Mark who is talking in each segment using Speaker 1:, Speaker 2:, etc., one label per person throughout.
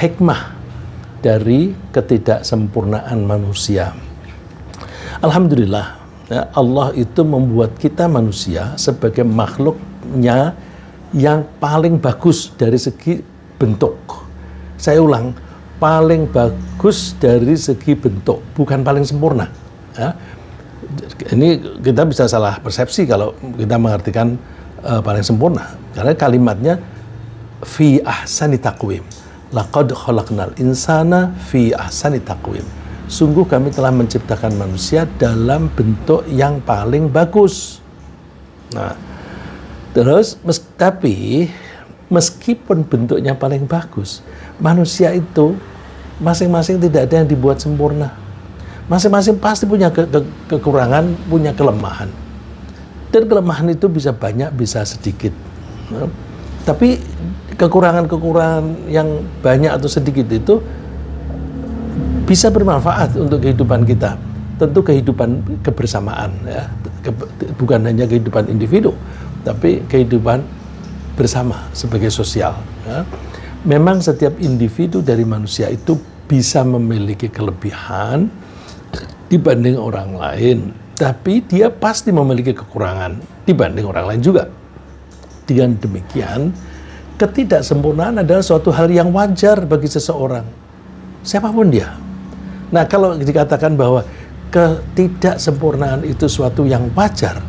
Speaker 1: hikmah dari ketidaksempurnaan manusia. Alhamdulillah, ya, Allah itu membuat kita manusia sebagai makhluknya yang paling bagus dari segi bentuk. Saya ulang, paling bagus dari segi bentuk, bukan paling sempurna. Ya. Ini kita bisa salah persepsi kalau kita mengartikan paling sempurna, karena kalimatnya fi ahsani taqwim. Laqad khalaqnal insana fi ahsani taqwim. Sungguh kami telah menciptakan manusia dalam bentuk yang paling bagus. Nah, terus tapi meskipun bentuknya paling bagus, manusia itu masing-masing tidak ada yang dibuat sempurna. Masing-masing pasti punya kekurangan, punya kelemahan. Dan kelemahan itu bisa banyak, bisa sedikit. Nah, tapi kekurangan-kekurangan yang banyak atau sedikit itu bisa bermanfaat untuk kehidupan kita. Tentu kehidupan kebersamaan, ya. Bukan hanya kehidupan individu, tapi kehidupan bersama sebagai sosial. Ya. Memang setiap individu dari manusia itu bisa memiliki kelebihan dibanding orang lain, tapi dia pasti memiliki kekurangan dibanding orang lain juga. Dengan demikian, ketidaksempurnaan adalah suatu hal yang wajar bagi seseorang, siapapun dia. Nah, kalau dikatakan bahwa ketidaksempurnaan itu suatu yang wajar,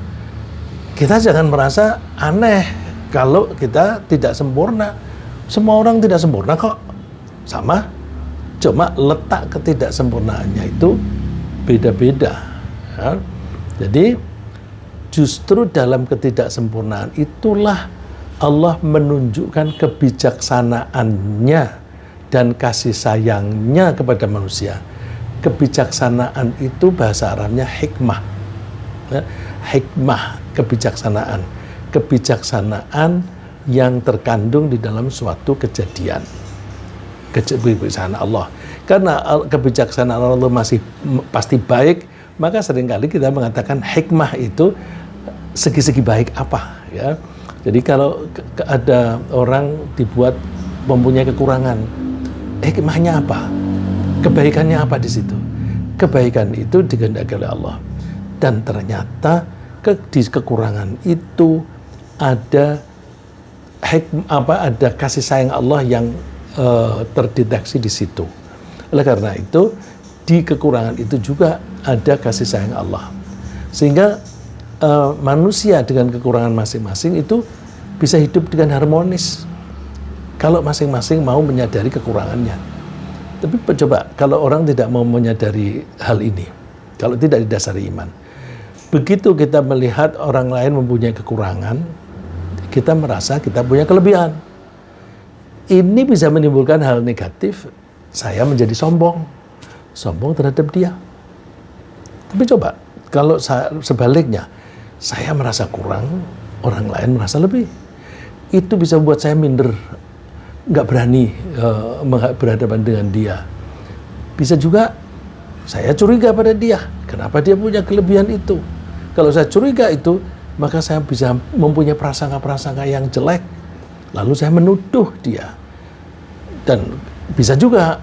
Speaker 1: kita jangan merasa aneh kalau kita tidak sempurna. Semua orang tidak sempurna kok, sama. Cuma letak ketidaksempurnaannya itu beda-beda. Ya. Jadi justru dalam ketidaksempurnaan itulah Allah menunjukkan kebijaksanaannya dan kasih sayangnya kepada manusia. Kebijaksanaan itu bahasa Arabnya hikmah. Ya. Hikmah, kebijaksanaan. Kebijaksanaan yang terkandung di dalam suatu kejadian. Kebijaksanaan Allah. Karena kebijaksanaan Allah masih pasti baik, maka seringkali kita mengatakan hikmah itu segi-segi baik apa, ya. Jadi kalau ada orang dibuat mempunyai kekurangan, hikmahnya apa? Kebaikannya apa di situ? Kebaikan itu dikehendaki oleh Allah. Dan ternyata di kekurangan itu ada ada kasih sayang Allah yang terdeteksi di situ. Oleh karena itu, di kekurangan itu juga ada kasih sayang Allah. Sehingga manusia dengan kekurangan masing-masing itu bisa hidup dengan harmonis kalau masing-masing mau menyadari kekurangannya. Tapi coba kalau orang tidak mau menyadari hal ini, kalau tidak didasari iman, begitu kita melihat orang lain mempunyai kekurangan, kita merasa kita punya kelebihan. Ini bisa menimbulkan hal negatif, saya menjadi sombong terhadap dia. Tapi coba, kalau sebaliknya, saya merasa kurang, orang lain merasa lebih. Itu bisa buat saya minder, nggak berani berhadapan dengan dia. Bisa juga, saya curiga pada dia, kenapa dia punya kelebihan itu. Kalau saya curiga itu, maka saya bisa mempunyai prasangka-prasangka yang jelek. Lalu saya menuduh dia. Dan bisa juga,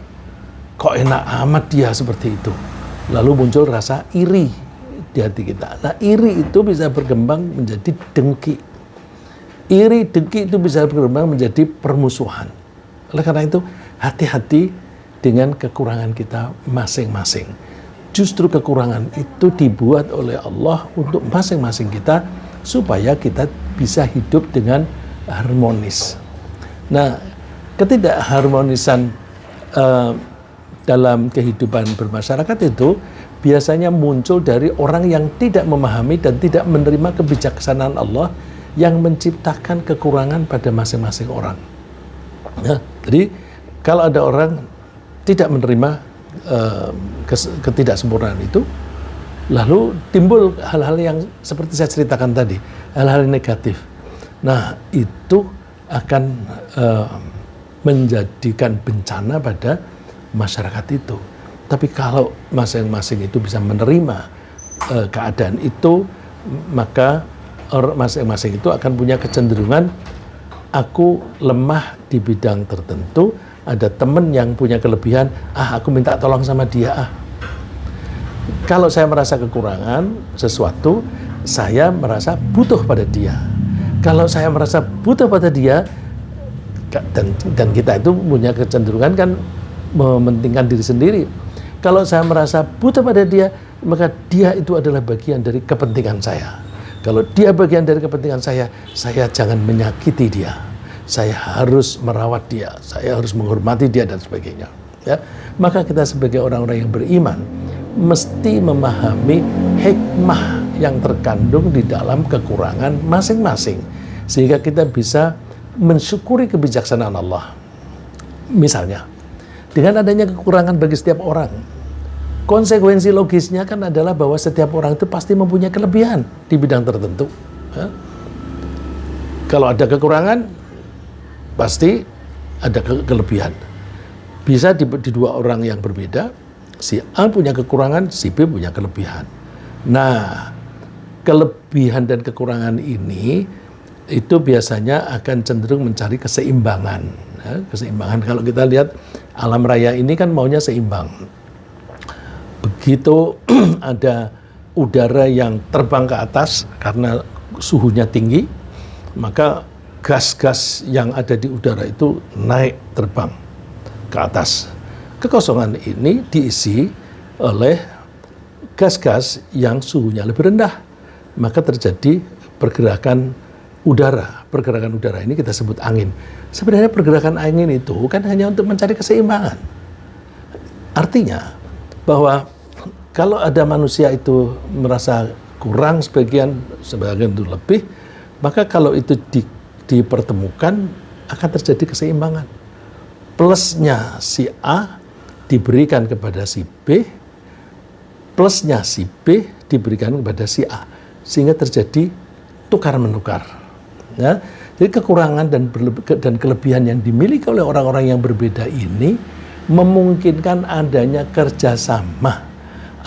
Speaker 1: kok enak amat dia seperti itu. Lalu muncul rasa iri di hati kita. Nah, iri itu bisa berkembang menjadi dengki. Iri, dengki itu bisa berkembang menjadi permusuhan. Oleh karena itu, hati-hati dengan kekurangan kita masing-masing. Justru kekurangan itu dibuat oleh Allah untuk masing-masing kita, supaya kita bisa hidup dengan harmonis. Nah, ketidakharmonisan dalam kehidupan bermasyarakat itu biasanya muncul dari orang yang tidak memahami dan tidak menerima kebijaksanaan Allah yang menciptakan kekurangan pada masing-masing orang. Nah, jadi kalau ada orang tidak menerima ketidaksempurnaan itu, lalu timbul hal-hal yang seperti saya ceritakan tadi, hal-hal negatif. Nah, itu akan menjadikan bencana pada masyarakat itu. Tapi kalau masing-masing itu bisa menerima keadaan itu, maka masing-masing itu akan punya kecenderungan, aku lemah di bidang tertentu, ada teman yang punya kelebihan, aku minta tolong sama dia. Kalau saya merasa kekurangan sesuatu, saya merasa butuh pada dia. Kalau saya merasa butuh pada dia, dan kita itu punya kecenderungan kan mementingkan diri sendiri. Kalau saya merasa butuh pada dia, maka dia itu adalah bagian dari kepentingan saya. Kalau dia bagian dari kepentingan saya jangan menyakiti dia. Saya harus merawat dia, saya harus menghormati dia dan sebagainya. Ya, maka kita sebagai orang-orang yang beriman mesti memahami hikmah yang terkandung di dalam kekurangan masing-masing, sehingga kita bisa mensyukuri kebijaksanaan Allah. Misalnya, dengan adanya kekurangan bagi setiap orang, konsekuensi logisnya kan adalah bahwa setiap orang itu pasti mempunyai kelebihan di bidang tertentu. Ya. Kalau ada kekurangan, pasti ada kelebihan. Bisa di dua orang yang berbeda, si A punya kekurangan, si B punya kelebihan. Nah, kelebihan dan kekurangan ini itu biasanya akan cenderung mencari keseimbangan. Ya, keseimbangan, kalau kita lihat alam raya ini kan maunya seimbang. Begitu ada udara yang terbang ke atas karena suhunya tinggi, maka gas-gas yang ada di udara itu naik terbang ke atas. Kekosongan ini diisi oleh gas-gas yang suhunya lebih rendah, maka terjadi pergerakan udara. Pergerakan udara ini kita sebut angin. Sebenarnya pergerakan angin itu kan hanya untuk mencari keseimbangan. Artinya bahwa kalau ada manusia itu merasa kurang sebagian itu lebih, maka kalau itu dipertemukan akan terjadi keseimbangan. Plusnya si A diberikan kepada si B, plusnya si B diberikan kepada si A, sehingga terjadi tukar-menukar. Ya, jadi kekurangan dan kelebihan yang dimiliki oleh orang-orang yang berbeda ini memungkinkan adanya kerjasama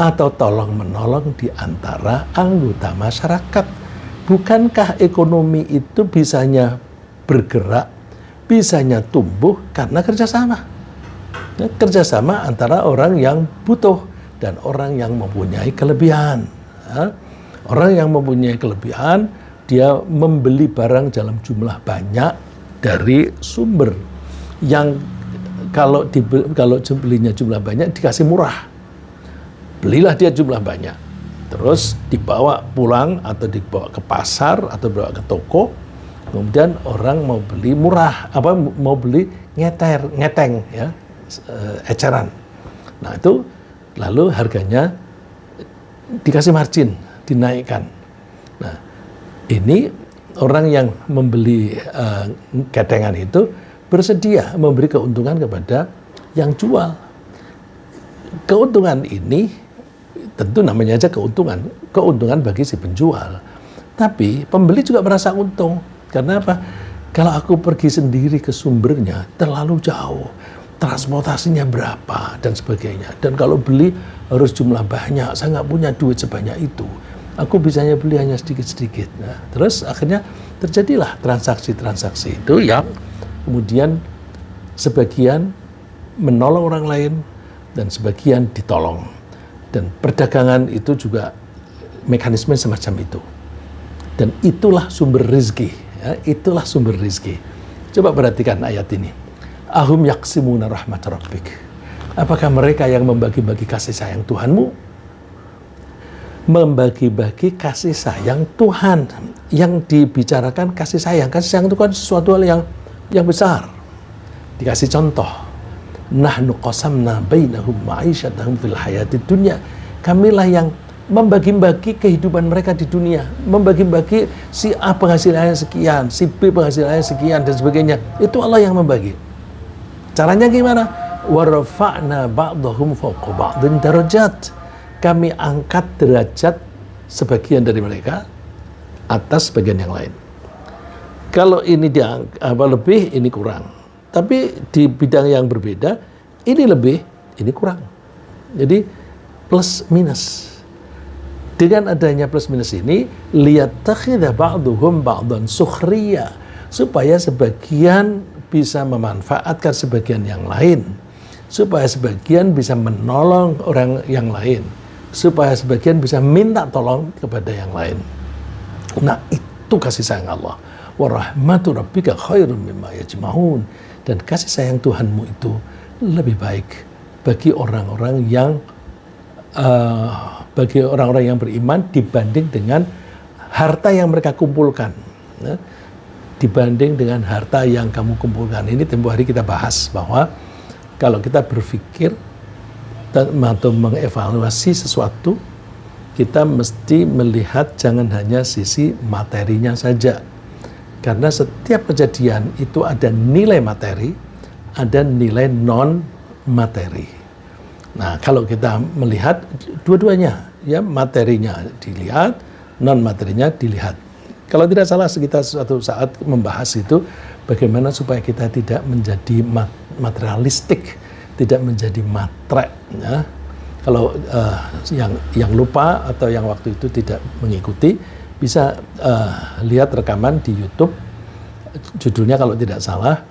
Speaker 1: atau tolong-menolong di antara anggota masyarakat. Bukankah ekonomi itu bisanya bergerak, bisanya tumbuh karena kerjasama? Ya, kerjasama antara orang yang butuh dan orang yang mempunyai kelebihan. Ya, orang yang mempunyai kelebihan, dia membeli barang dalam jumlah banyak dari sumber yang kalau belinya jumlah banyak dikasih murah. Belilah dia jumlah banyak, terus dibawa pulang atau dibawa ke pasar atau dibawa ke toko, kemudian orang mau beli murah, mau beli ngeteng ya, eceran. Nah itu lalu harganya dikasih margin, dinaikkan. Nah ini orang yang membeli ketengan itu bersedia memberi keuntungan kepada yang jual. Keuntungan ini tentu namanya aja keuntungan bagi si penjual. Tapi pembeli juga merasa untung. Karena apa? Kalau aku pergi sendiri ke sumbernya terlalu jauh, transportasinya berapa dan sebagainya. Dan kalau beli harus jumlah banyak, saya nggak punya duit sebanyak itu. Aku bisanya beli hanya sedikit-sedikit. Nah, terus akhirnya terjadilah transaksi-transaksi itu yang kemudian sebagian menolong orang lain dan sebagian ditolong. Dan perdagangan itu juga mekanisme semacam itu. Dan itulah sumber rezeki. Ya, itulah sumber rezeki. Coba perhatikan ayat ini. Ahum yaqsimuna rahmat rabbik. Apakah mereka yang membagi-bagi kasih sayang Tuhanmu? Membagi-bagi kasih sayang Tuhan. Yang dibicarakan kasih sayang. Kasih sayang itu kan sesuatu hal yang besar. Dikasih contoh. Nahnu qasamna bainahum ma'isyatahum fil hayatid dunya. Kamilah yang membagi-bagi kehidupan mereka di dunia, membagi-bagi si A penghasilannya sekian, si B penghasilannya sekian dan sebagainya. Itu Allah yang membagi. Caranya gimana? Wa rafa'na ba'dahum fawqa ba'din darajat. Kami angkat derajat sebagian dari mereka atas sebagian yang lain. Kalau ini lebih, ini kurang. Tapi di bidang yang berbeda, ini lebih, ini kurang. Jadi plus minus. Dengan adanya plus minus ini, liyattakhidha ba'duhum ba'dan sukhriya, supaya sebagian bisa memanfaatkan sebagian yang lain, supaya sebagian bisa menolong orang yang lain, supaya sebagian bisa minta tolong kepada yang lain. Nah, itu kasih sayang Allah. Wa rahmatu rabbika khairum mimma yajma'un. Dan kasih sayang Tuhanmu itu lebih baik bagi orang-orang yang beriman dibanding dengan harta yang mereka kumpulkan. Ya. Dibanding dengan harta yang kamu kumpulkan. Ini tempo hari kita bahas bahwa kalau kita berpikir atau mengevaluasi sesuatu, kita mesti melihat jangan hanya sisi materinya saja. Karena setiap kejadian itu ada nilai materi, ada nilai non-materi. Nah, kalau kita melihat dua-duanya, ya materinya dilihat, non-materinya dilihat. Kalau tidak salah, kita suatu saat membahas itu bagaimana supaya kita tidak menjadi materialistik, tidak menjadi matre. Ya. Kalau yang lupa atau yang waktu itu tidak mengikuti, bisa lihat rekaman di YouTube. Judulnya kalau tidak salah,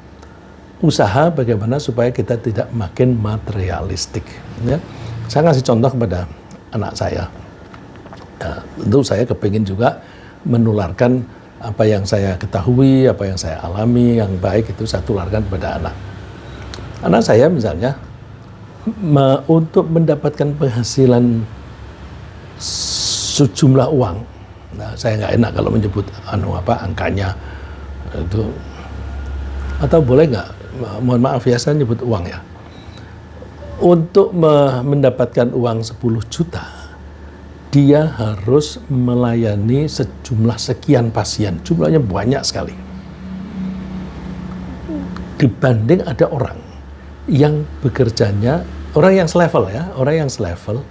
Speaker 1: usaha bagaimana supaya kita tidak makin materialistik. Ya. Saya ngasih contoh kepada anak saya. Tentu saya kepingin juga menularkan apa yang saya ketahui, apa yang saya alami, yang baik itu saya tularkan kepada anak. Anak saya misalnya, untuk mendapatkan penghasilan sejumlah uang, nah saya nggak enak kalau menyebut angkanya itu, atau boleh nggak, mohon maaf ya saya nyebut uang ya, untuk mendapatkan uang 10 juta, dia harus melayani sejumlah sekian pasien, jumlahnya banyak sekali. Dibanding ada orang yang bekerjanya, orang yang selevel ya, orang yang selevel,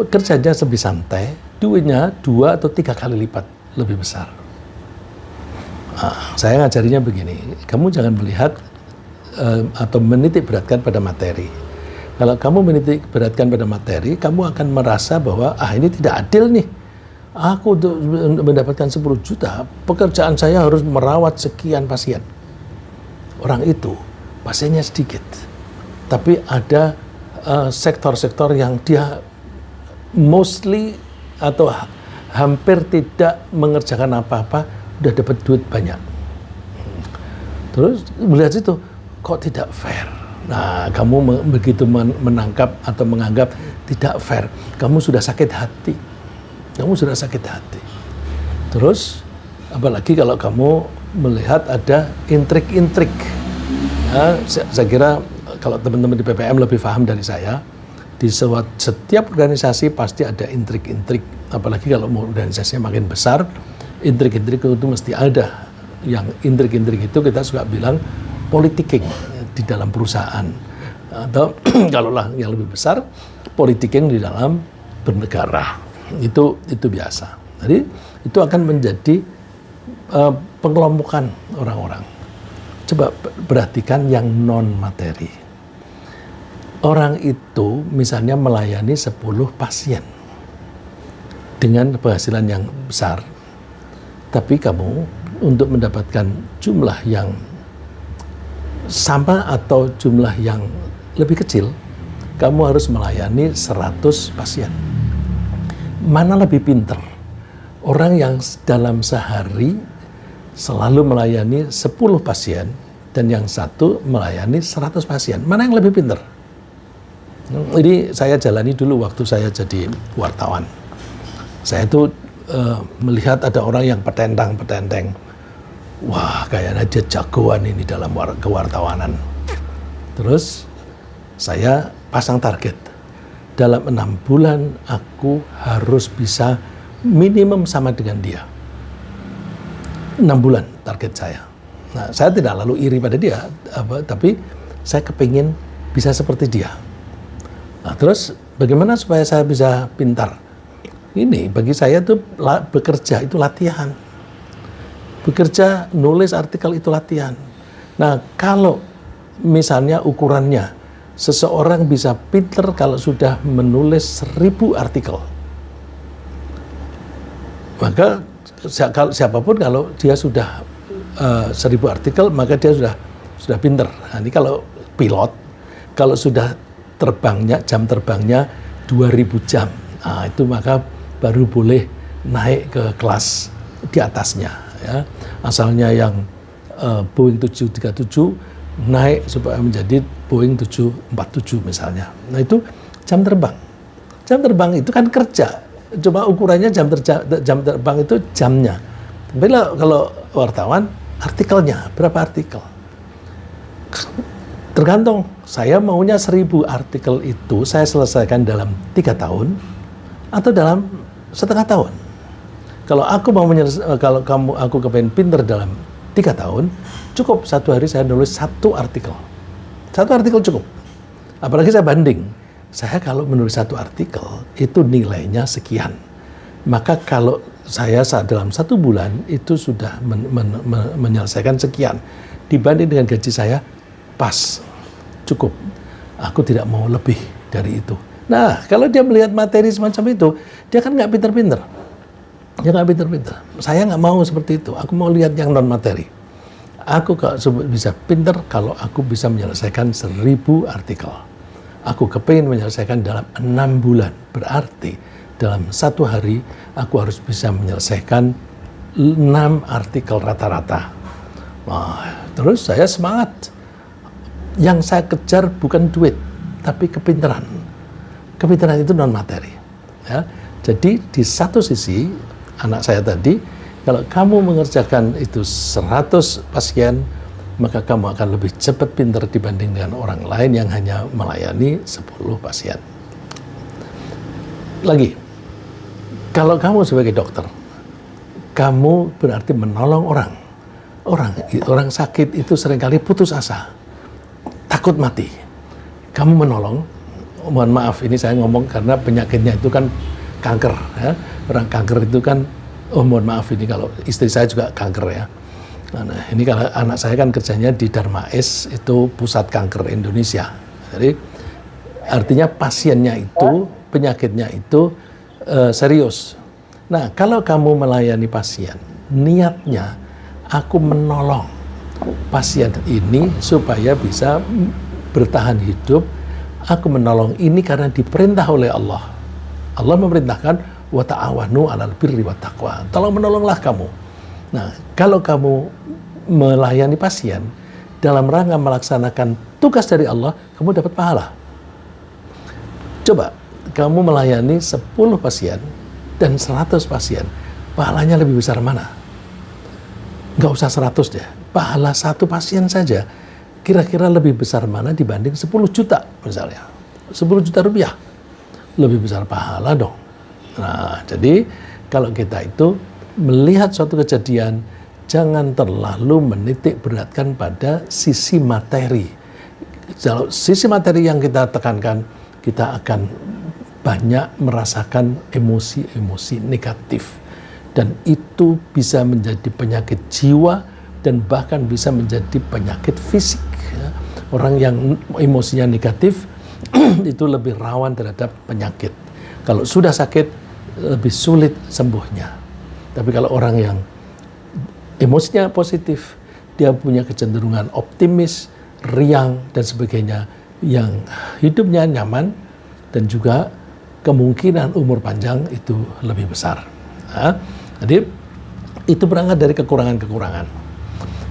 Speaker 1: bekerjanya lebih santai, duitnya 2 atau 3 kali lipat lebih besar. Nah, saya ngajarinya begini, kamu jangan melihat atau menitik beratkan pada materi. Kalau kamu menitik beratkan pada materi, kamu akan merasa bahwa ini tidak adil nih. Aku untuk mendapatkan 10 juta, pekerjaan saya harus merawat sekian pasien. Orang itu pasiennya sedikit, tapi ada sektor-sektor yang dia mostly atau hampir tidak mengerjakan apa-apa, udah dapat duit banyak. Terus melihat itu, kok tidak fair? Nah, kamu begitu menangkap atau menganggap tidak fair, kamu sudah sakit hati. Kamu sudah sakit hati. Terus, apalagi kalau kamu melihat ada intrik-intrik. Ya, saya kira kalau teman-teman di PPM lebih paham dari saya, di setiap organisasi pasti ada intrik-intrik. Apalagi kalau organisasinya makin besar, intrik-intrik itu mesti ada. Yang intrik-intrik itu kita suka bilang politicking di dalam perusahaan, atau kalaulah yang lebih besar, politicking di dalam bernegara. Itu biasa. Jadi itu akan menjadi pengelompokan orang-orang. Coba perhatikan yang non materi. Orang itu misalnya melayani 10 pasien dengan penghasilan yang besar, tapi kamu untuk mendapatkan jumlah yang sama atau jumlah yang lebih kecil, kamu harus melayani 100 pasien. Mana lebih pintar? Orang yang dalam sehari selalu melayani 10 pasien dan yang satu melayani 100 pasien. Mana yang lebih pintar? Ini saya jalani dulu waktu saya jadi wartawan. Saya itu melihat ada orang yang petentang-petenteng. Wah, kayaknya dia jagoan ini dalam kewartawanan. Terus saya pasang target. Dalam 6 bulan aku harus bisa minimum sama dengan dia. 6 bulan target saya. Nah, saya tidak lalu iri pada dia, tapi saya kepingin bisa seperti dia. Nah, terus bagaimana supaya saya bisa pintar? Ini bagi saya tuh bekerja itu latihan. Bekerja, nulis artikel itu latihan. Nah, kalau misalnya ukurannya, seseorang bisa pinter kalau sudah menulis 1000 artikel. Maka siapapun kalau dia sudah 1000 artikel, maka dia sudah pinter. Nah, ini kalau pilot, kalau sudah terbangnya, jam terbangnya 2000 jam, nah, itu maka baru boleh naik ke kelas di atasnya. Ya. Asalnya yang Boeing 737 naik supaya menjadi Boeing 747 misalnya. Nah itu jam terbang. Jam terbang itu kan kerja. Cuma ukurannya jam terbang itu jamnya. Tapi kalau wartawan, artikelnya, berapa artikel? Tergantung, saya maunya 1000 artikel itu saya selesaikan dalam 3 tahun atau dalam setengah tahun. Kalau aku mau aku kepengen pinter dalam 3 tahun, cukup 1 hari saya nulis 1 artikel. 1 artikel cukup. Apalagi saya banding. Saya kalau menulis 1 artikel, itu nilainya sekian. Maka kalau saya dalam 1 bulan, itu sudah menyelesaikan sekian. Dibanding dengan gaji saya, pas, cukup. Aku tidak mau lebih dari itu. Nah, kalau dia melihat materi semacam itu, dia kan nggak pinter-pinter. Dia nggak pinter-pinter. Saya nggak mau seperti itu. Aku mau lihat yang non-materi. Aku bisa pinter kalau aku bisa menyelesaikan 1000 artikel. Aku kepingin menyelesaikan dalam 6 bulan. Berarti dalam 1 hari, aku harus bisa menyelesaikan 6 artikel rata-rata. Nah, terus saya semangat. Yang saya kejar bukan duit, tapi kepinteran. Kepinteran itu non-materi. Ya. Jadi di satu sisi, anak saya tadi, kalau kamu mengerjakan itu 100 pasien, maka kamu akan lebih cepat pinter dibanding dengan orang lain yang hanya melayani 10 pasien. Lagi, kalau kamu sebagai dokter, kamu berarti menolong orang. Orang sakit itu seringkali putus asa. Takut mati. Kamu menolong, mohon maaf ini saya ngomong karena penyakitnya itu kan kanker. Ya. Orang kanker itu kan, mohon maaf ini kalau istri saya juga kanker ya. Nah, ini kalau anak saya kan kerjanya di Darmais, itu pusat kanker Indonesia. Jadi artinya pasiennya itu, penyakitnya itu serius. Nah, kalau kamu melayani pasien, niatnya aku menolong pasien ini supaya bisa bertahan hidup. Aku menolong ini karena diperintah oleh Allah. Allah memerintahkan wa ta'awanu 'alal birri wat taqwa. Tolong menolonglah kamu. Nah, kalau kamu melayani pasien dalam rangka melaksanakan tugas dari Allah, kamu dapat pahala. Coba kamu melayani 10 pasien dan 100 pasien, pahalanya lebih besar mana? Nggak usah 100 deh. Pahala 1 pasien saja kira-kira lebih besar mana dibanding 10 juta misalnya. 10 juta rupiah. Lebih besar pahala dong. Nah, jadi kalau kita itu melihat suatu kejadian, jangan terlalu menitik beratkan pada sisi materi. Kalau sisi materi yang kita tekankan, kita akan banyak merasakan emosi-emosi negatif. Dan itu bisa menjadi penyakit jiwa dan bahkan bisa menjadi penyakit fisik. Orang yang emosinya negatif itu lebih rawan terhadap penyakit. Kalau sudah sakit, lebih sulit sembuhnya. Tapi kalau orang yang emosinya positif, dia punya kecenderungan optimis, riang, dan sebagainya, yang hidupnya nyaman, dan juga kemungkinan umur panjang itu lebih besar. Nah, jadi itu berangkat dari kekurangan-kekurangan.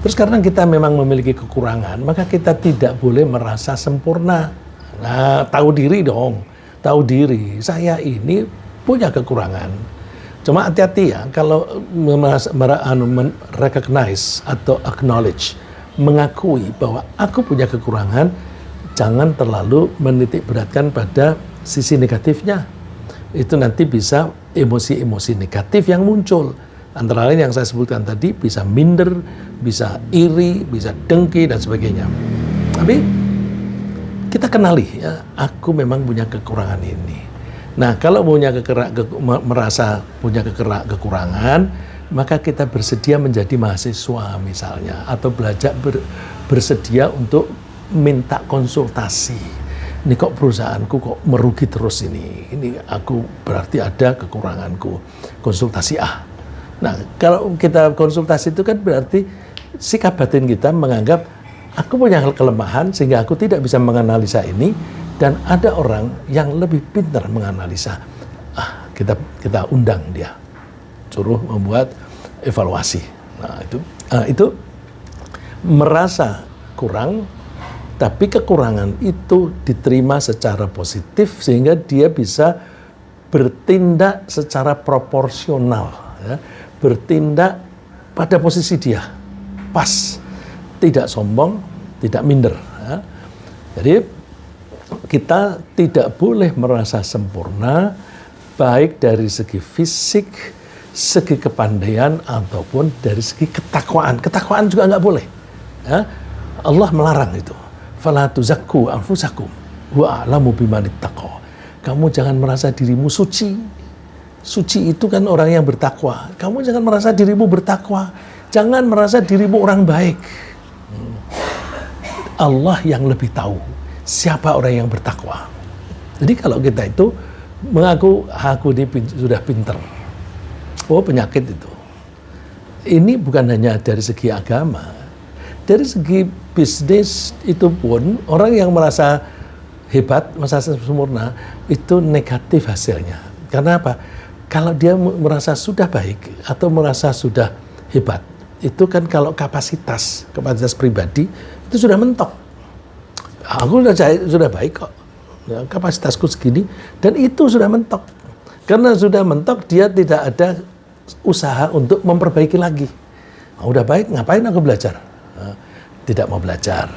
Speaker 1: Terus karena kita memang memiliki kekurangan, maka kita tidak boleh merasa sempurna. Nah, tahu diri dong, tahu diri. Saya ini punya kekurangan. Cuma hati-hati ya, kalau recognize atau acknowledge, mengakui bahwa aku punya kekurangan, jangan terlalu menitik beratkan pada sisi negatifnya. Itu nanti bisa emosi-emosi negatif yang muncul. Antara lain yang saya sebutkan tadi, bisa minder, bisa iri, bisa dengki, dan sebagainya. Tapi kita kenali ya, aku memang punya kekurangan ini. Nah, kalau merasa punya kekurangan, maka kita bersedia menjadi mahasiswa misalnya, atau belajar bersedia untuk minta konsultasi. Ini kok perusahaanku kok merugi terus ini aku berarti ada kekuranganku. Konsultasi Nah, kalau kita konsultasi itu kan berarti sikap batin kita menganggap
Speaker 2: Aku punya kelemahan sehingga aku tidak bisa menganalisa ini, dan ada orang yang lebih pintar menganalisa. Kita undang dia, suruh membuat evaluasi. Nah, itu merasa kurang, tapi kekurangan itu diterima secara positif sehingga dia bisa bertindak secara proporsional, ya, bertindak pada posisi dia pas, tidak sombong, tidak minder. Ya. Jadi kita tidak boleh merasa sempurna, baik dari segi fisik, segi kepandaian, ataupun dari segi ketakwaan. Ketakwaan juga nggak boleh. Ya. Allah melarang itu. Fala tuzakku anfusakum wa a'lamu bimanittaqo. Kamu jangan merasa dirimu suci. Suci itu kan orang yang bertakwa. Kamu jangan merasa dirimu bertakwa. Jangan merasa dirimu orang baik. Allah yang lebih tahu siapa orang yang bertakwa. Jadi kalau kita itu mengaku aku ini sudah pinter, oh penyakit itu. Ini bukan hanya dari segi agama, dari segi bisnis itu pun orang yang merasa hebat, merasa sempurna itu negatif hasilnya. Karena apa? Kalau dia merasa sudah baik atau merasa sudah hebat, itu kan kalau kapasitas pribadi itu sudah mentok. Aku sudah baik kok, ya, kapasitasku segini, dan itu sudah mentok. Karena sudah mentok, dia tidak ada usaha untuk memperbaiki lagi. Udah baik, ngapain aku belajar? Tidak mau belajar.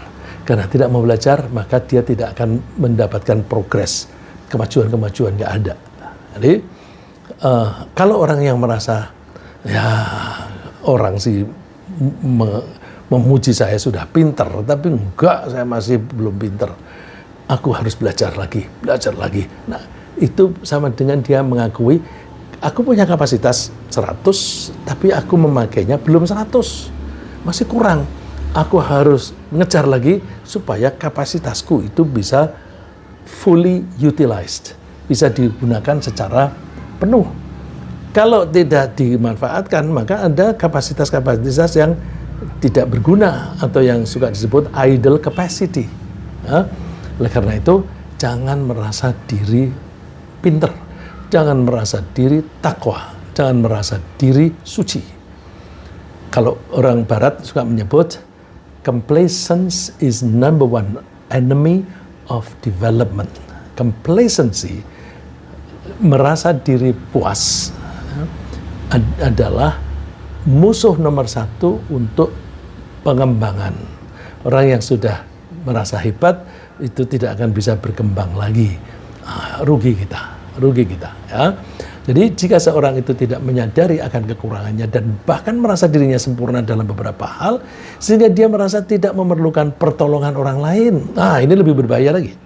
Speaker 2: Karena tidak mau belajar, maka dia tidak akan mendapatkan progres, kemajuan-kemajuan nggak ada. Jadi kalau orang yang merasa ya orang sih memuji saya sudah pinter, tapi enggak, saya masih belum pinter. Aku harus belajar lagi, belajar lagi. Nah, itu sama dengan dia mengakui, aku punya kapasitas 100, tapi aku memakainya belum 100. Masih kurang. Aku harus ngejar lagi supaya kapasitasku itu bisa fully utilized, bisa digunakan secara penuh. Kalau tidak dimanfaatkan, maka ada kapasitas-kapasitas yang tidak berguna atau yang suka disebut idle capacity. Ya. Oleh karena itu, jangan merasa diri pinter, jangan merasa diri takwa, jangan merasa diri suci. Kalau orang Barat suka menyebut, complacence is number one enemy of development. Complacency, merasa diri puas, ya, adalah musuh nomor satu untuk pengembangan. Orang yang sudah merasa hebat itu tidak akan bisa berkembang lagi. Rugi kita. Ya. Jadi jika seorang itu tidak menyadari akan kekurangannya dan bahkan merasa dirinya sempurna dalam beberapa hal, sehingga dia merasa tidak memerlukan pertolongan orang lain. Nah, ini lebih berbahaya lagi.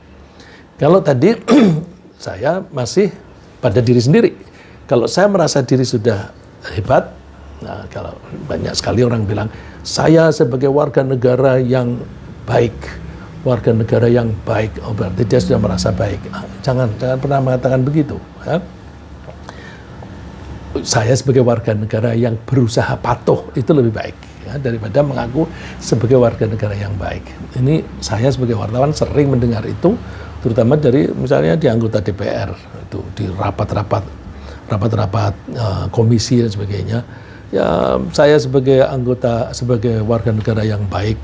Speaker 2: Kalau tadi saya masih pada diri sendiri. Kalau saya merasa diri sudah hebat, nah, kalau banyak sekali orang bilang, saya sebagai warga negara yang baik, warga negara yang baik, oh berarti dia sudah merasa baik. Jangan pernah mengatakan begitu. Ya. Saya sebagai warga negara yang berusaha patuh itu lebih baik, ya, daripada mengaku sebagai warga negara yang baik. Ini saya sebagai wartawan sering mendengar itu, terutama dari misalnya di anggota DPR itu, di rapat-rapat komisi dan sebagainya. Ya, saya sebagai anggota, sebagai warga negara yang baik,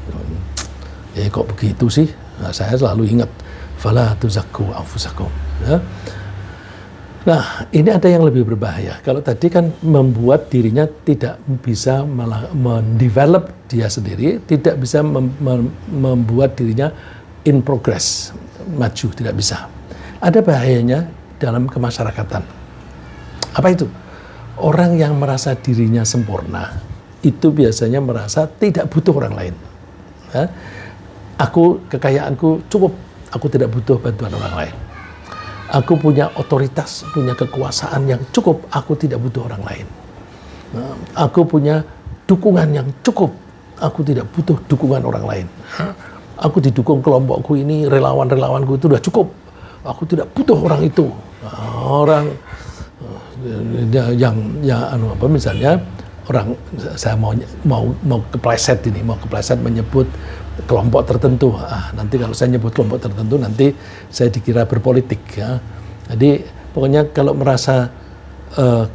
Speaker 2: kok begitu sih? Nah, saya selalu ingat, fala tuzakku anfusakum. Ya. Nah, ini ada yang lebih berbahaya. Kalau tadi kan membuat dirinya tidak bisa malah mendevelop dia sendiri, tidak bisa membuat dirinya in progress, maju, tidak bisa. Ada bahayanya dalam kemasyarakatan. Apa itu? Orang yang merasa dirinya sempurna, itu biasanya merasa tidak butuh orang lain. Ya. Kekayaanku cukup, aku tidak butuh bantuan orang lain. Aku punya otoritas, punya kekuasaan yang cukup, aku tidak butuh orang lain. Aku punya dukungan yang cukup, aku tidak butuh dukungan orang lain. Aku didukung kelompokku ini, relawan-relawanku itu sudah cukup, aku tidak butuh orang itu. Orang yang misalnya orang, saya mau kepleset menyebut
Speaker 1: kelompok tertentu. Nanti kalau saya nyebut kelompok tertentu nanti saya dikira berpolitik ya. Jadi pokoknya kalau merasa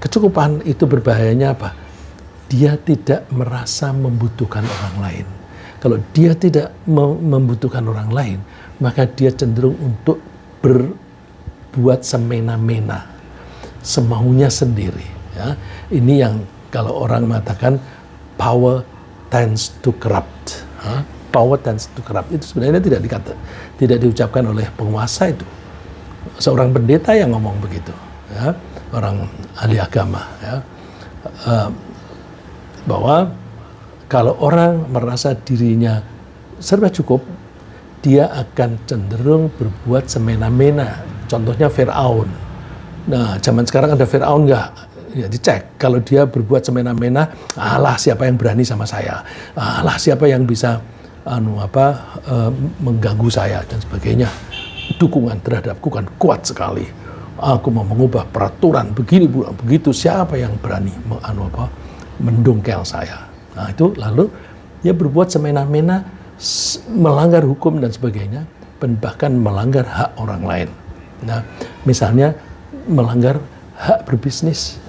Speaker 1: kecukupan itu berbahayanya apa? Dia tidak merasa membutuhkan orang lain. Kalau dia tidak membutuhkan orang lain, maka dia cenderung untuk berbuat semena-mena, semaunya sendiri. Ya. Ini yang kalau orang mengatakan power tends to corrupt. Power tends to corrupt itu sebenarnya tidak diucapkan oleh penguasa itu. Seorang pendeta yang ngomong begitu, ya, orang ahli agama, ya, bahwa kalau orang merasa dirinya serba cukup, dia akan cenderung berbuat semena-mena. Contohnya Fir'aun. Nah, zaman sekarang ada Fir'aun nggak? Ya dicek. Kalau dia berbuat semena-mena, alah siapa yang berani sama saya? Alah siapa yang bisa mengganggu saya dan sebagainya. Dukungan terhadapku kan kuat sekali. Aku mau mengubah peraturan begini begitu. Siapa yang berani mendongkel saya? Nah itu lalu dia berbuat semena-mena, melanggar hukum dan sebagainya, bahkan melanggar hak orang lain. Nah misalnya melanggar hak berbisnis,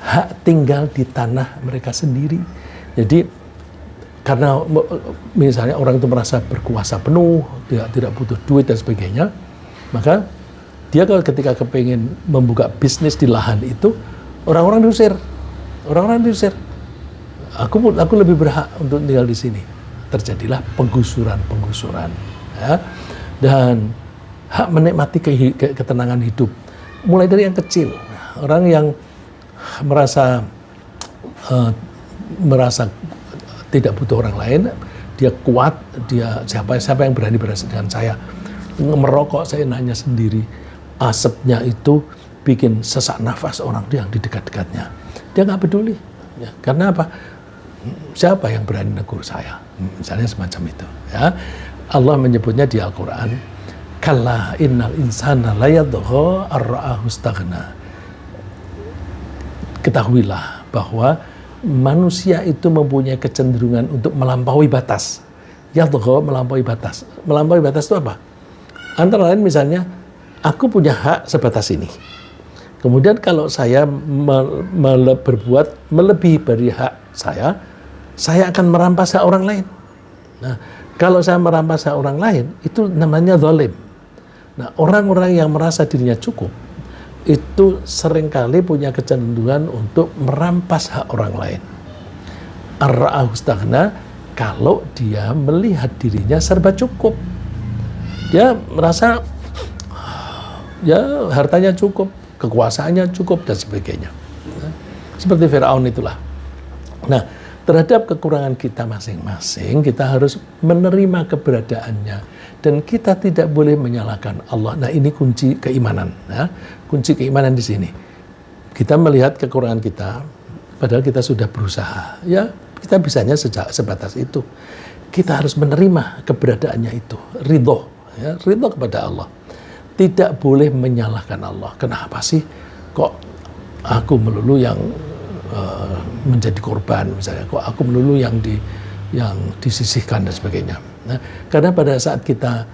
Speaker 1: hak tinggal di tanah mereka sendiri. Jadi karena misalnya orang itu merasa berkuasa penuh, tidak butuh duit dan sebagainya, maka dia kalau ketika kepingin membuka bisnis di lahan itu, orang-orang diusir. Aku lebih berhak untuk tinggal di sini. Terjadilah penggusuran, ya. Dan hak menikmati ketenangan hidup, mulai dari yang kecil, orang yang merasa tidak butuh orang lain, dia kuat, dia siapa yang berani dengan saya. Merokok seenaknya sendiri, asapnya itu bikin sesak nafas orang yang di dekat-dekatnya. Dia nggak peduli, ya. Karena apa? Siapa yang berani negur saya? Misalnya semacam itu. Ya. Allah menyebutnya di Al-Quran, kalla innal insana layadgha ar-ra'ahu istaghna. Ketahuilah bahwa manusia itu mempunyai kecenderungan untuk melampaui batas. Yadgha, melampaui batas. Melampaui batas itu apa? Antara lain misalnya, aku punya hak sebatas ini. Kemudian kalau saya berbuat melebihi dari hak saya akan merampas hak orang lain. Nah, kalau saya merampas hak orang lain, itu namanya zalim. Nah, orang-orang yang merasa dirinya cukup, itu seringkali punya kecenderungan untuk merampas hak orang lain. Ar-ra'ahu istaghna, kalau dia melihat dirinya serba cukup. Dia merasa ya hartanya cukup, kekuasaannya cukup dan sebagainya. Seperti Firaun itulah. Nah, terhadap kekurangan kita masing-masing, kita harus menerima keberadaannya dan kita tidak boleh menyalahkan Allah. Nah, ini kunci keimanan, ya. Kunci keimanan di sini. Kita melihat kekurangan kita, padahal kita sudah berusaha. Ya, kita bisanya sebatas itu. Kita harus menerima keberadaannya itu, ridho, ya, ridho kepada Allah. Tidak boleh menyalahkan Allah. Kenapa sih kok aku melulu yang menjadi korban misalnya, kok aku melulu yang disisihkan dan sebagainya. Nah, karena pada saat kita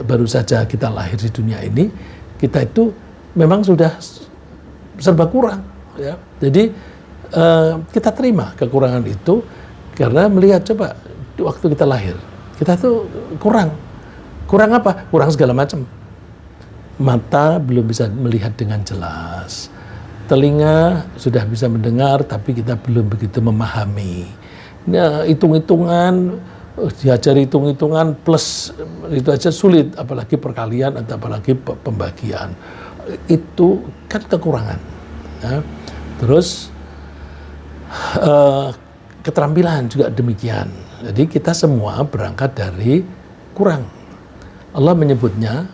Speaker 1: baru saja kita lahir di dunia ini, kita itu memang sudah serba kurang, ya. Jadi kita terima kekurangan itu karena melihat coba waktu kita lahir, kita tuh kurang apa? Kurang segala macam. Mata belum bisa melihat dengan jelas. Telinga sudah bisa mendengar, tapi kita belum begitu memahami. Nah, hitung-hitungan, diajari hitung-hitungan plus itu aja sulit, apalagi perkalian atau apalagi pembagian. Itu kan kekurangan. Ya. Terus keterampilan juga demikian. Jadi kita semua berangkat dari kurang. Allah menyebutnya,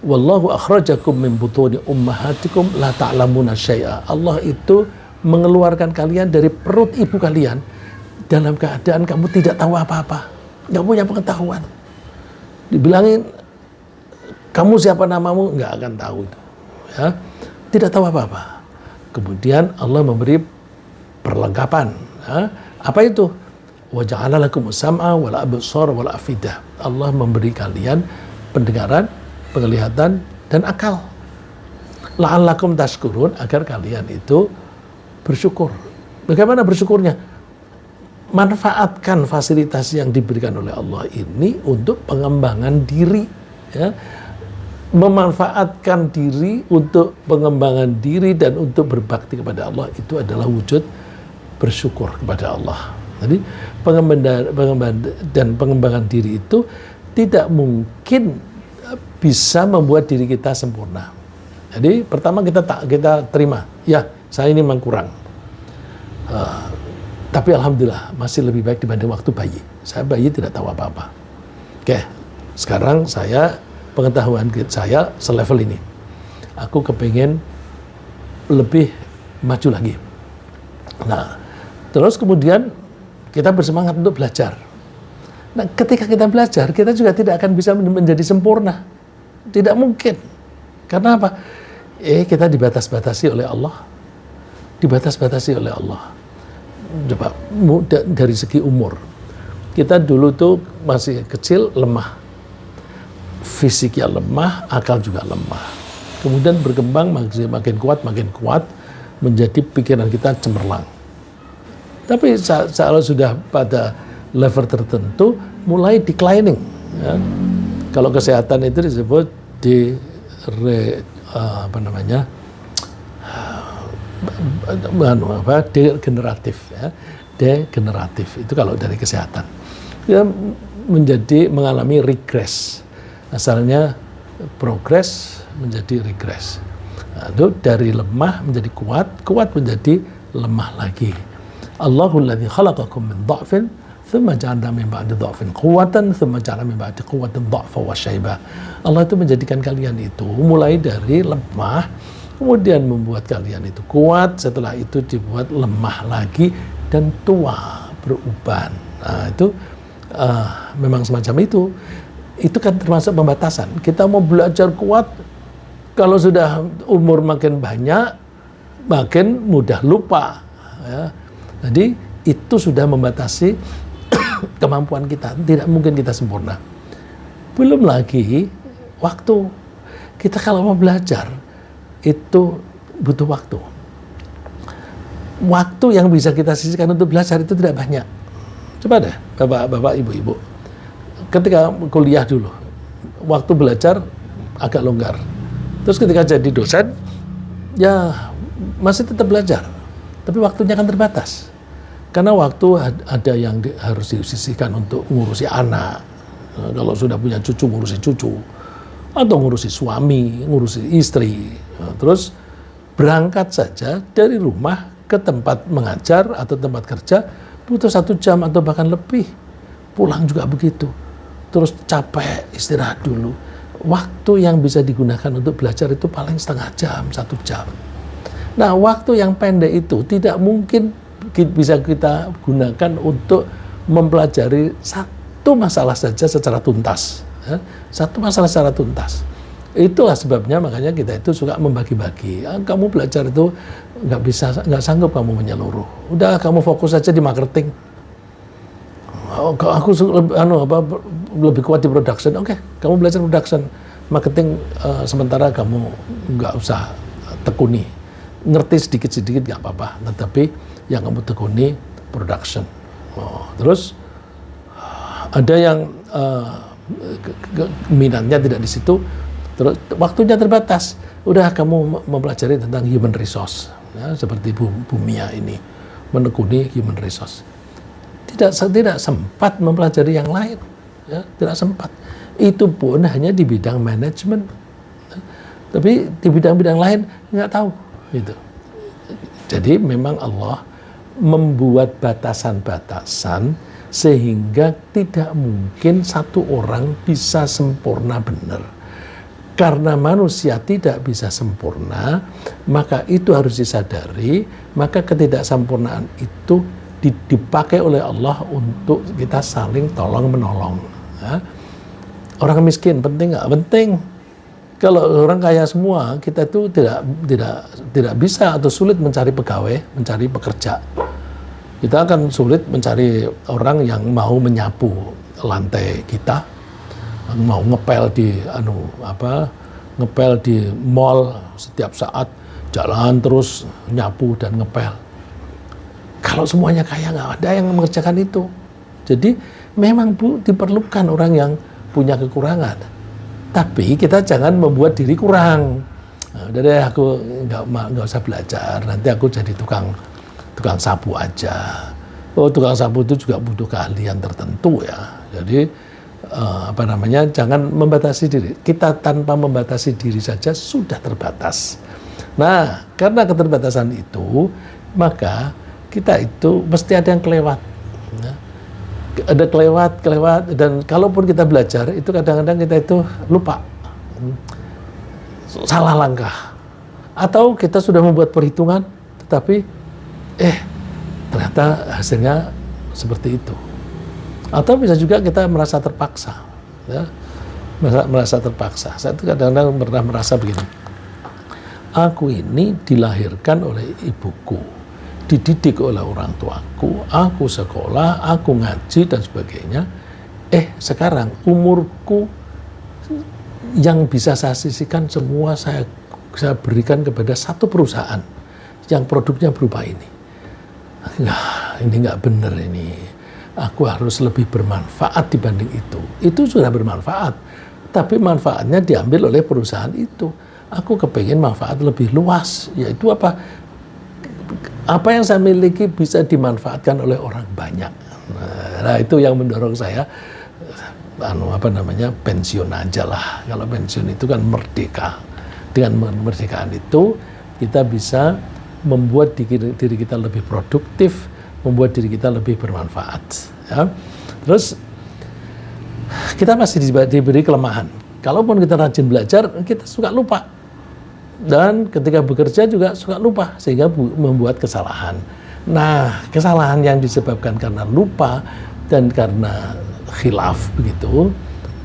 Speaker 1: wallahu akhrajakum min butuni ummahatikum la ta'lamuna syai'a. Allah itu mengeluarkan kalian dari perut ibu kalian dalam keadaan kamu tidak tahu apa-apa, nggak punya pengetahuan. Dibilangin kamu siapa namamu, nggak akan tahu itu, ya, tidak tahu apa-apa. Kemudian Allah memberi perlengkapan, ya. Apa itu? Wa ja'ala lakum sam'a wal absara wal afidah. Allah memberi kalian pendengaran, penglihatan, dan akal. La'allakum tashkurun, agar kalian itu bersyukur. Bagaimana bersyukurnya? Manfaatkan fasilitas yang diberikan oleh Allah ini untuk pengembangan diri, ya. Memanfaatkan diri untuk pengembangan diri dan untuk berbakti kepada Allah, itu adalah wujud bersyukur kepada Allah. Jadi pengembangan diri itu tidak mungkin bisa membuat diri kita sempurna. Jadi pertama kita terima, ya saya ini memang kurang. Tapi alhamdulillah masih lebih baik dibanding waktu bayi. Saya bayi tidak tahu apa-apa. Oke, sekarang pengetahuan saya selevel ini. Aku kepengen lebih maju lagi. Nah, terus kemudian kita bersemangat untuk belajar. Nah, ketika kita belajar, kita juga tidak akan bisa menjadi sempurna. Tidak mungkin. Karena apa? Kita dibatas-batasi oleh Allah. Dibatas-batasi oleh Allah. Coba, dari segi umur. Kita dulu tuh masih kecil, lemah. Fisiknya lemah, akal juga lemah. Kemudian berkembang makin kuat, menjadi pikiran kita cemerlang. Tapi kalau sudah pada level tertentu, mulai declining. Ya. Kalau kesehatan itu disebut degeneratif, ya. Degeneratif itu kalau dari kesehatan. Dia mengalami regress. Asalnya progres menjadi regress. Nah, itu dari lemah menjadi kuat menjadi lemah lagi. Allahul ladzi khalaqakum min dha'fin thumma ja'ala min ba'di dha'fin quwwatan thumma ja'ala min ba'di quwwatin dha'fa wa syaiba. Allah itu menjadikan kalian itu mulai dari lemah, kemudian membuat kalian itu kuat, setelah itu dibuat lemah lagi dan tua, beruban. Nah, itu memang semacam itu. Itu kan termasuk pembatasan. Kita mau belajar kuat, kalau sudah umur makin banyak, makin mudah lupa. Ya. Jadi itu sudah membatasi kemampuan kita. Tidak mungkin kita sempurna. Belum lagi waktu. Kita kalau mau belajar, itu butuh waktu. Waktu yang bisa kita sisihkan untuk belajar itu tidak banyak. Coba deh, bapak-bapak, ibu-ibu. Ketika kuliah dulu, waktu belajar agak longgar. Terus ketika jadi dosen, ya masih tetap belajar. Tapi waktunya kan terbatas. Karena waktu ada yang harus disisihkan untuk ngurusi anak. Kalau sudah punya cucu, ngurusi cucu. Atau ngurusi suami, ngurusi istri. Terus berangkat saja dari rumah ke tempat mengajar atau tempat kerja, butuh 1 jam atau bahkan lebih. Pulang juga begitu. Terus capek, istirahat dulu. Waktu yang bisa digunakan untuk belajar itu paling setengah jam, 1 jam. Nah, waktu yang pendek itu tidak mungkin bisa kita gunakan untuk mempelajari satu masalah saja secara tuntas. Ya. Satu masalah secara tuntas. Itulah sebabnya makanya kita itu suka membagi-bagi. Kamu belajar itu nggak sanggup kamu menyeluruh. Udah kamu fokus saja di marketing. Aku lebih kuat di production. Oke, kamu belajar production. Marketing sementara kamu nggak usah tekuni. Ngerti sedikit-sedikit nggak apa-apa. Tetapi yang kamu tekuni production. Terus ada yang minatnya tidak di situ. Terus waktunya terbatas. Udah kamu mempelajari tentang human resource, ya, seperti Bumia ini menekuni human resource. Tidak sempat mempelajari yang lain, ya, tidak sempat. Itu pun hanya di bidang manajemen, ya. Tapi di bidang-bidang lain nggak tahu. Gitu. Jadi memang Allah membuat batasan-batasan sehingga tidak mungkin satu orang bisa sempurna benar. Karena manusia tidak bisa sempurna, maka itu harus disadari, maka ketidaksempurnaan itu dipakai oleh Allah untuk kita saling tolong-menolong. Ya. Orang miskin penting nggak? Penting. Kalau orang kaya semua, kita itu tidak bisa atau sulit mencari pegawai, mencari pekerja. kita akan sulit mencari orang yang mau menyapu lantai kita, mau ngepel di ngepel di mall setiap saat, jalan terus nyapu dan ngepel. Kalau semuanya kaya, nggak ada yang mengerjakan itu. Jadi memang diperlukan orang yang punya kekurangan. Tapi kita jangan membuat diri kurang. Nah, udah deh, aku nggak usah belajar. Nanti aku jadi tukang sapu aja. Oh, tukang sapu itu juga butuh keahlian tertentu ya. Jadi jangan membatasi diri. Kita tanpa membatasi diri saja sudah terbatas. Nah, karena keterbatasan itu, maka kita itu mesti ada yang kelewat. Ya. Ada kelewat, dan kalaupun kita belajar, itu kadang-kadang kita itu lupa. Salah langkah. Atau kita sudah membuat perhitungan, tetapi ternyata hasilnya seperti itu. Atau bisa juga kita merasa terpaksa. Ya. Merasa terpaksa. Saya itu kadang-kadang pernah merasa begini. Aku ini dilahirkan oleh ibuku, dididik oleh orang tuaku, aku sekolah, aku ngaji dan sebagainya. Sekarang umurku yang bisa saya sisihkan semua saya berikan kepada satu perusahaan yang produknya berupa ini. Nah, ini nggak benar ini. Aku harus lebih bermanfaat dibanding itu. Itu sudah bermanfaat, tapi manfaatnya diambil oleh perusahaan itu. Aku kepengen manfaat lebih luas, yaitu apa? Apa yang saya miliki bisa dimanfaatkan oleh orang banyak. Nah, itu yang mendorong saya pensiun aja lah. Kalau pensiun itu kan merdeka. Dengan kemerdekaan itu kita bisa membuat diri kita lebih produktif, membuat diri kita lebih bermanfaat. Ya. Terus kita masih diberi kelemahan. Kalaupun kita rajin belajar, kita suka lupa. Dan ketika bekerja juga suka lupa, sehingga membuat kesalahan. Nah, kesalahan yang disebabkan karena lupa dan karena khilaf begitu,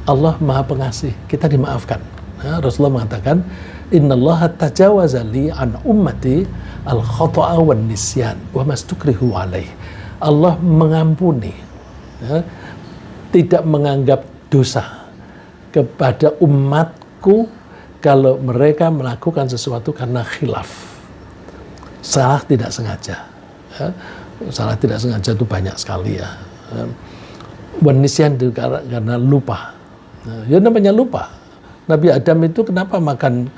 Speaker 1: Allah Maha Pengasih, kita dimaafkan. Nah, Rasulullah mengatakan, Innallaha tajawaza li an ummati al-khata'a wan nisyan wa mastukrihu alaih. Allah mengampuni, ya, tidak menganggap dosa kepada umatku kalau mereka melakukan sesuatu karena khilaf, salah tidak sengaja. Ya. Salah tidak sengaja itu banyak sekali ya. Wan nisyan karena lupa. Ya namanya lupa. Nabi Adam itu kenapa makan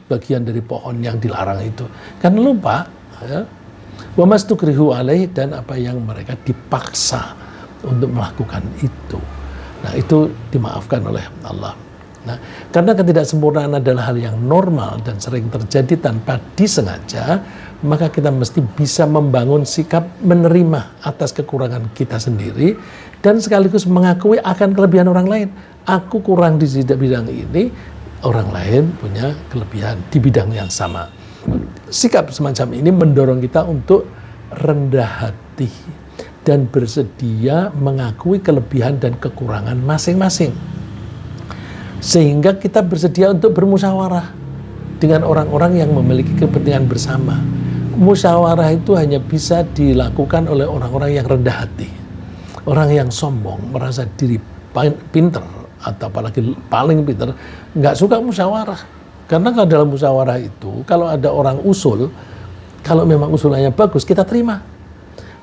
Speaker 1: bagian dari pohon yang dilarang itu? Karena lupa. Ya. Wa mastukrihu alaih, dan apa yang mereka dipaksa untuk melakukan itu. Nah, itu dimaafkan oleh Allah. Nah, karena ketidaksempurnaan adalah hal yang normal dan sering terjadi tanpa disengaja, maka kita mesti bisa membangun sikap menerima atas kekurangan kita sendiri dan sekaligus mengakui akan kelebihan orang lain. Aku kurang di bidang ini, orang lain punya kelebihan di bidang yang sama. Sikap semacam ini mendorong kita untuk rendah hati dan bersedia mengakui kelebihan dan kekurangan masing-masing. Sehingga kita bersedia untuk bermusyawarah dengan orang-orang yang memiliki kepentingan bersama. Musyawarah itu hanya bisa dilakukan oleh orang-orang yang rendah hati. Orang yang sombong, merasa diri pinter, atau apalagi paling pinter, nggak suka musyawarah. Karena kalau dalam musyawarah itu, kalau ada orang usul, kalau memang usulannya bagus, kita terima.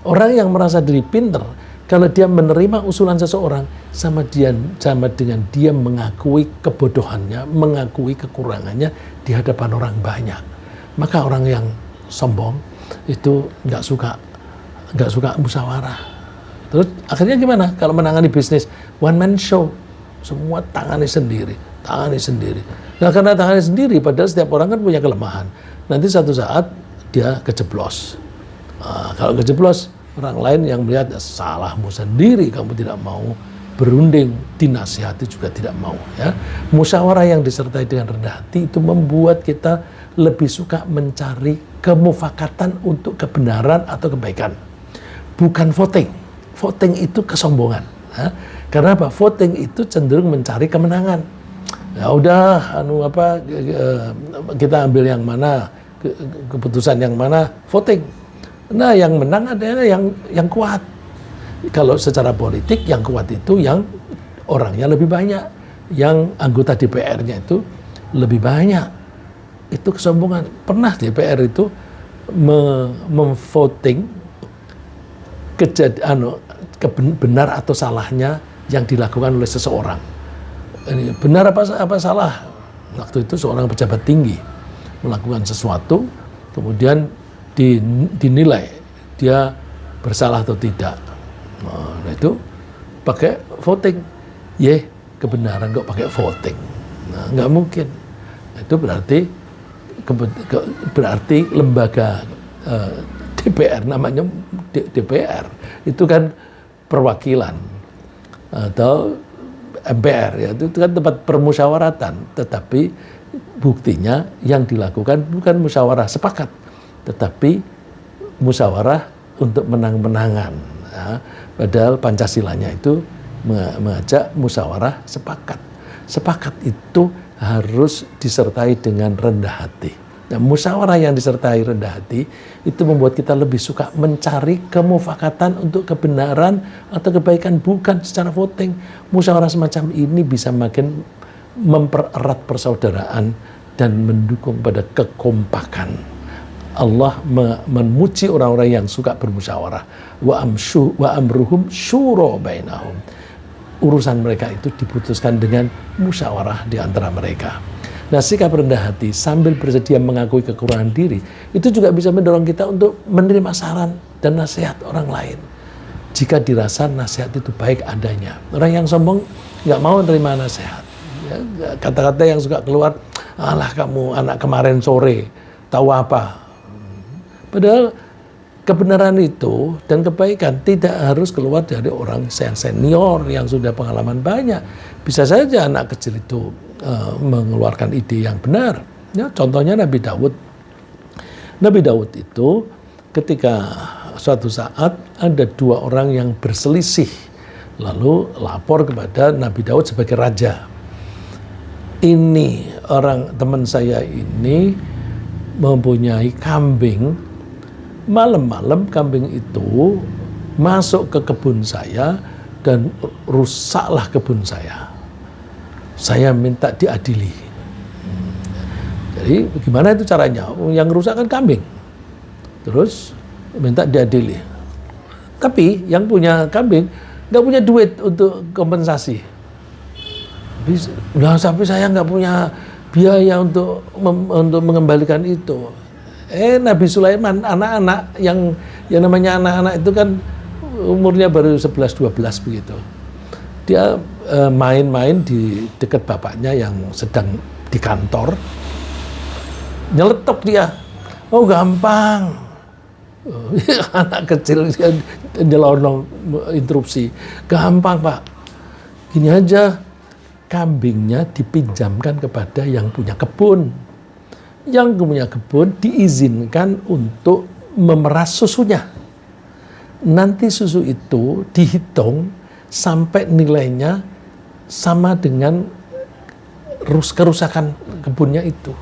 Speaker 1: Orang yang merasa diri pinter, kalau dia menerima usulan seseorang, sama dengan dia mengakui kebodohannya, mengakui kekurangannya di hadapan orang banyak. Maka orang yang sombong itu nggak suka musyawarah. Terus akhirnya gimana? Kalau menangani bisnis, one man show, semua tangani sendiri. Nah, karena tangani sendiri, padahal setiap orang kan punya kelemahan. Nanti satu saat dia kejeblos. Nah, kalau kejeblos, orang lain yang melihat, ya, salahmu sendiri, kamu tidak mau berunding, dinasihati juga tidak mau. Ya. Musyawarah yang disertai dengan rendah hati itu membuat kita lebih suka mencari kemufakatan untuk kebenaran atau kebaikan. Bukan voting. Voting itu kesombongan. Ya. Karena apa? Voting itu cenderung mencari kemenangan. Ya udah, kita ambil yang mana, keputusan yang mana, voting. Nah, yang menang adalah yang kuat. Kalau secara politik yang kuat itu yang orangnya lebih banyak, yang anggota DPR-nya itu lebih banyak. Itu kesombongan. Pernah DPR itu memvoting benar atau salahnya yang dilakukan oleh seseorang. Ini benar apa salah? Waktu itu seorang pejabat tinggi melakukan sesuatu, kemudian dinilai dia bersalah atau tidak. Nah, itu pakai voting. Kebenaran kok pakai voting. Nah, nggak mungkin. Itu berarti lembaga DPR, namanya DPR, itu kan perwakilan atau MPR, ya, itu kan tempat permusyawaratan, tetapi buktinya yang dilakukan bukan musyawarah sepakat, tetapi musyawarah untuk menang-menangan. Ya, padahal Pancasilanya itu mengajak musyawarah sepakat. Sepakat itu harus disertai dengan rendah hati. Nah, musyawarah yang disertai rendah hati itu membuat kita lebih suka mencari kemufakatan untuk kebenaran atau kebaikan, bukan secara voting. Musyawarah semacam ini bisa makin mempererat persaudaraan dan mendukung pada kekompakan. Allah memuji orang-orang yang suka bermusyawarah. Wa amruhum syura bainahum. Urusan mereka itu diputuskan dengan musyawarah di antara mereka. Nah, sikap rendah hati sambil bersedia mengakui kekurangan diri itu juga bisa mendorong kita untuk menerima saran dan nasihat orang lain jika dirasa nasihat itu baik adanya. Orang yang sombong nggak mau menerima nasihat. Ya, kata-kata yang suka keluar, alah kamu anak kemarin sore tahu apa. Padahal kebenaran itu dan kebaikan tidak harus keluar dari orang yang senior yang sudah pengalaman banyak. Bisa saja anak kecil itu mengeluarkan ide yang benar. Ya, contohnya Nabi Daud. Nabi Daud itu ketika suatu saat ada dua orang yang berselisih, lalu lapor kepada Nabi Daud sebagai raja. Ini orang teman saya ini mempunyai kambing. Malam-malam kambing itu masuk ke kebun saya dan rusaklah kebun saya. Saya minta diadili. Jadi gimana itu caranya? Yang rusak kan kambing. Terus minta diadili. Tapi yang punya kambing nggak punya duit untuk kompensasi. Nah, tapi saya nggak punya biaya untuk mengembalikan itu. Nabi Sulaiman, anak-anak yang namanya anak-anak itu kan umurnya baru 11-12 begitu. Dia main-main di dekat bapaknya yang sedang di kantor. Nyeletuk dia. Oh, gampang. Anak kecil nyelonong interupsi. Gampang, Pak. Gini aja, kambingnya dipinjamkan kepada yang punya kebun. Yang punya kebun diizinkan untuk memeras susunya. Nanti susu itu dihitung sampai nilainya sama dengan kerusakan kebunnya itu.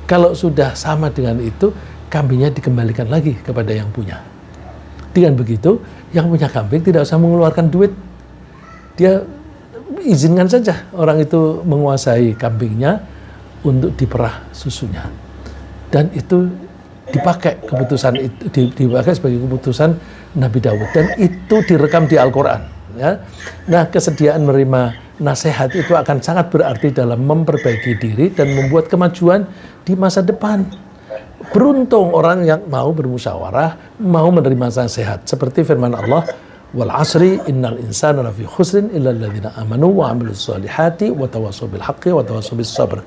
Speaker 1: Kalau sudah sama dengan itu, kambingnya dikembalikan lagi kepada yang punya. Dengan begitu, yang punya kambing tidak usah mengeluarkan duit. Dia izinkan saja orang itu menguasai kambingnya untuk diperah susunya. Dan itu dipakai keputusan itu dipakai sebagai keputusan Nabi Daud, dan itu direkam di Al-Qur'an. Ya. Nah, kesediaan menerima nasihat itu akan sangat berarti dalam memperbaiki diri dan membuat kemajuan di masa depan. Beruntung orang yang mau bermusyawarah, mau menerima nasihat. Seperti firman Allah, wal asri innal insana lafi khusrin illa alladzina amanu wa amilus solihati wa tawassaw bil haqqi wa tawassaw bis sabr.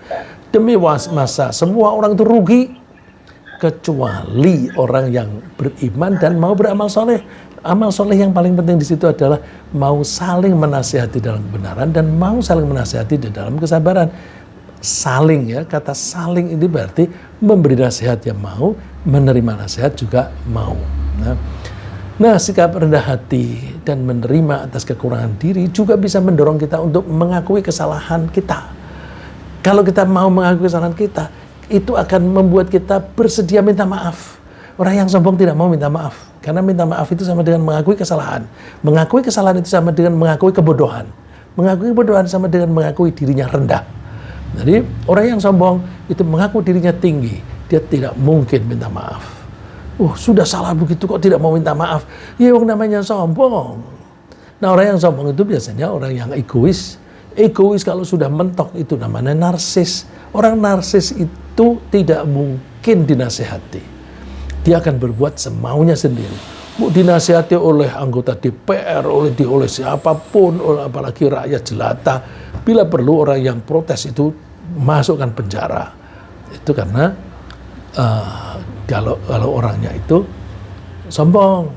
Speaker 1: Demi masa semua orang itu rugi kecuali orang yang beriman dan mau beramal soleh. Amal soleh yang paling penting di situ adalah mau saling menasihati dalam kebenaran dan mau saling menasihati di dalam kesabaran. Saling, ya, kata saling ini berarti memberi nasihat yang mau, menerima nasihat juga mau. Nah, sikap rendah hati dan menerima atas kekurangan diri juga bisa mendorong kita untuk mengakui kesalahan kita. Kalau kita mau mengakui kesalahan kita, itu akan membuat kita bersedia minta maaf. Orang yang sombong tidak mau minta maaf. Karena minta maaf itu sama dengan mengakui kesalahan. Mengakui kesalahan itu sama dengan mengakui kebodohan. Mengakui kebodohan sama dengan mengakui dirinya rendah. Jadi orang yang sombong itu mengaku dirinya tinggi. Dia tidak mungkin minta maaf. Sudah salah begitu kok tidak mau minta maaf. Ya yang namanya sombong. Nah orang yang sombong itu biasanya orang yang egois. Egois kalau sudah mentok itu namanya narsis. Orang narsis itu tidak mungkin dinasehati. Dia akan berbuat semaunya sendiri. Mau dinasihati oleh anggota DPR, oleh siapapun, apalagi rakyat jelata. Bila perlu orang yang protes itu masukkan penjara. Itu karena kalau orangnya itu sombong,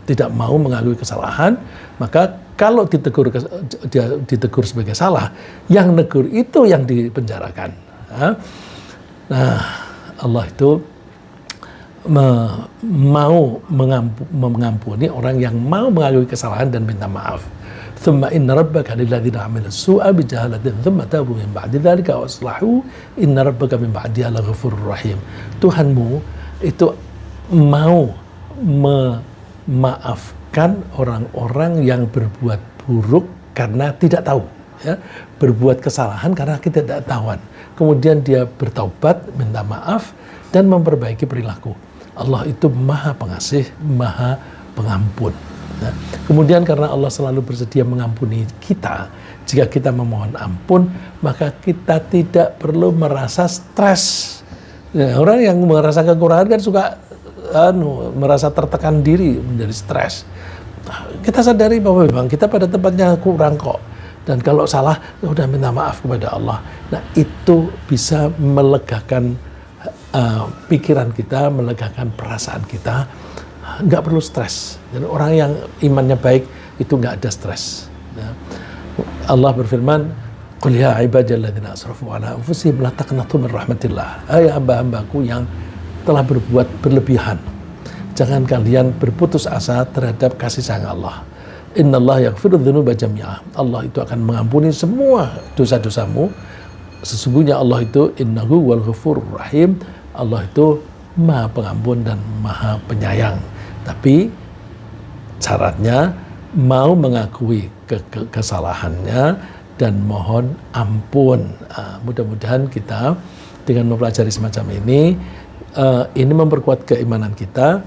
Speaker 1: tidak mau mengakui kesalahan, maka kalau ditegur sebagai salah, yang negur itu yang dipenjarakan. Nah, Allah itu mau mengampuni orang yang mau mengakui kesalahan dan minta maaf. Thumma inna rabbaka lilladzina 'amilu su'a bijahalatin thumma tabu min ba'di dzalika wa aslahu inna rabbaka min ba'diha laghafurur rahim. Tuhanmu itu mau memaafkan orang-orang yang berbuat buruk karena tidak tahu, ya. Berbuat kesalahan karena kita tidak tahuan. Kemudian dia bertaubat, minta maaf dan memperbaiki perilaku. Allah itu Maha Pengasih, Maha Pengampun. Nah, kemudian karena Allah selalu bersedia mengampuni kita, jika kita memohon ampun, maka kita tidak perlu merasa stres. Nah, orang yang merasa kekurangan kan suka merasa tertekan diri, menjadi stres. Nah, kita sadari bahwa memang kita pada tempatnya kurang kok. Dan kalau salah, udah minta maaf kepada Allah. Nah, itu bisa melegakan pikiran kita, melegakan perasaan kita, nggak perlu stres. Dan orang yang imannya baik itu nggak ada stres. Ya. Allah berfirman, "Qul ya ibadiyalladzina asrafu ala anfusihim la taqnatu min rahmatillah." Hai hamba-hambaku yang telah berbuat berlebihan, jangan kalian berputus asa terhadap kasih sayang Allah. Innallaha yaghfiru dzunuba jami'ah. Allah itu akan mengampuni semua dosa-dosamu. Sesungguhnya Allah itu innahu wal ghafurur rahim. Allah itu Maha Pengampun dan Maha Penyayang. Tapi syaratnya mau mengakui kesalahannya dan mohon ampun. Mudah-mudahan kita dengan mempelajari semacam ini memperkuat keimanan kita.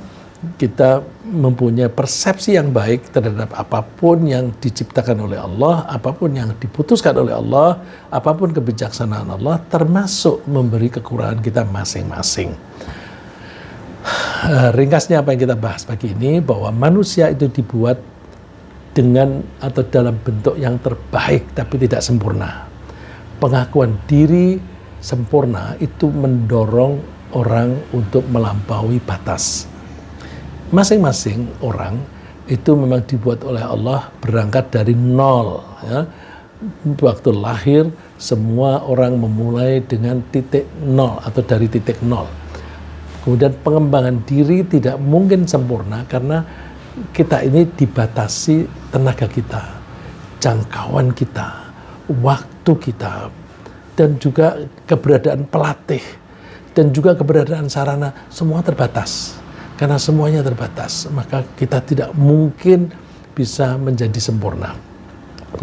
Speaker 1: Kita mempunyai persepsi yang baik terhadap apapun yang diciptakan oleh Allah, apapun yang diputuskan oleh Allah, apapun kebijaksanaan Allah, termasuk memberi kekurangan kita masing-masing. Ringkasnya apa yang kita bahas pagi ini, bahwa manusia itu dibuat dengan atau dalam bentuk yang terbaik tapi tidak sempurna. Pengakuan diri sempurna itu mendorong orang untuk melampaui batas. Masing-masing orang itu memang dibuat oleh Allah berangkat dari nol. Ya. Waktu lahir, semua orang memulai dengan titik nol atau dari titik nol. Kemudian pengembangan diri tidak mungkin sempurna karena kita ini dibatasi tenaga kita, jangkauan kita, waktu kita, dan juga keberadaan pelatih, dan juga keberadaan sarana, semua terbatas. Karena semuanya terbatas, maka kita tidak mungkin bisa menjadi sempurna.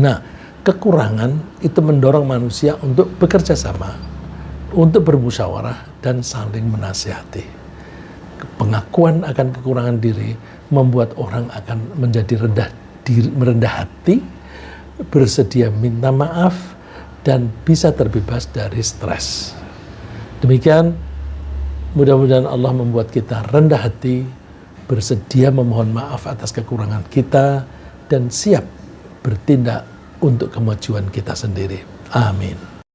Speaker 1: Nah, kekurangan itu mendorong manusia untuk bekerja sama, untuk bermusyawarah dan saling menasihati. Pengakuan akan kekurangan diri membuat orang akan menjadi merendah hati, bersedia minta maaf, dan bisa terbebas dari stres. Demikian, mudah-mudahan Allah membuat kita rendah hati, bersedia memohon maaf atas kekurangan kita, dan siap bertindak untuk kemajuan kita sendiri. Amin.